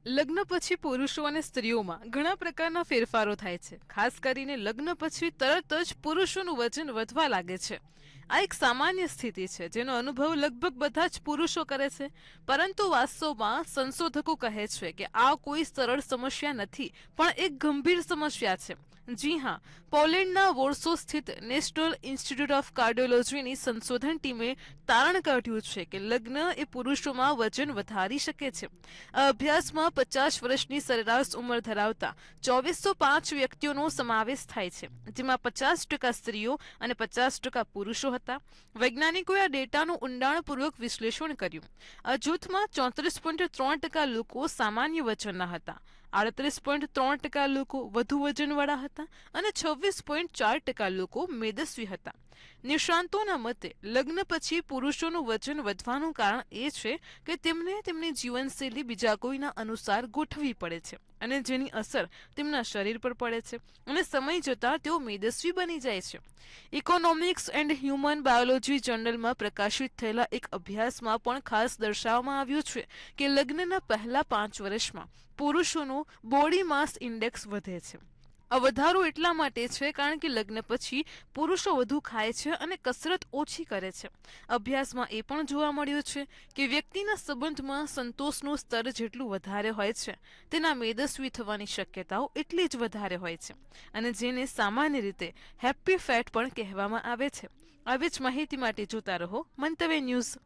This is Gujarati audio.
લગ્ન પછી પુરુષો અને સ્ત્રીઓમાં ઘણા પ્રકારના ફેરફારો થાય છે. ખાસ કરીને લગ્ન પછી તરત જ પુરુષોનું વજન વધવા લાગે છે. આ એક સામાન્ય સ્થિતિ છે જેનો અનુભવ લગભગ બધા જ પુરુષો કરે છે. પરંતુ વાસ્તવમાં સંશોધકો કહે છે કે આ કોઈ સરળ સમસ્યા નથી, પણ એક ગંભીર સમસ્યા છે. જી હા, પોલેન્ડના વોર્સો સ્થિત નેશનલ ઇન્સ્ટિટ્યૂટ ઓફ કાર્ડિયોલોજીની સંશોધન ટીમે તારણ કાઢ્યું છે કે લગ્ન એ પુરુષોમાં વજન વધારી શકે છે. આ અભ્યાસમાં 50 વર્ષની સરેરાશ ઉંમર ધરાવતા 2405 વ્યક્તિઓનો સમાવેશ થાય છે, જેમાં 50% સ્ત્રીઓ અને 50% પુરુષો હતા. વૈજ્ઞાનિકોએ આ ડેટાનું ઊંડાણપૂર્વક વિશ્લેષણ કર્યું. આ જૂથમાં 34.3% લોકો સામાન્ય વજનના હતા, 38.3% લોકો વધુ વજનવાળા હતા અને 26.4% લોકો મેદસ્વી હતા. નિષ્ણાંતોના મતે લગ્ન પછી પુરુષોનું વજન વધવાનું કારણ એ છે કે તેમને તેમની જીવનશૈલી બીજા કોઈના અનુસાર ગોઠવવી પડે છે અને જેની અસર તેમના શરીર પર પડે છે અને સમય જતાં તેઓ મેદસ્વી બની જાય છે. ઇકોનોમિક્સ એન્ડ હ્યુમન બાયોલોજી જર્નલમાં પ્રકાશિત થયેલા એક અભ્યાસમાં પણ ખાસ દર્શાવવામાં આવ્યું છે કે લગ્નના પહેલા 5 વર્ષમાં પુરુષોનું બોડી માસ ઇન્ડેક્સ વધે છે. આ વધારો એટલા માટે છે કારણ કે લગ્ન પછી પુરુષો વધુ ખાય છે અને કસરત ઓછી કરે છે. અભ્યાસમાં એ પણ જોવા મળ્યું છે કે વ્યક્તિના સંબંધમાં સંતોષનું સ્તર જેટલું વધારે હોય છે, તેના મેદસ્વી થવાની શક્યતાઓ એટલી જ વધારે હોય છે અને જેને સામાન્ય રીતે હેપી ફેટ પણ કહેવામાં આવે છે. આવી જ માહિતી માટે જોતા રહો મંતવ્ય ન્યૂઝ.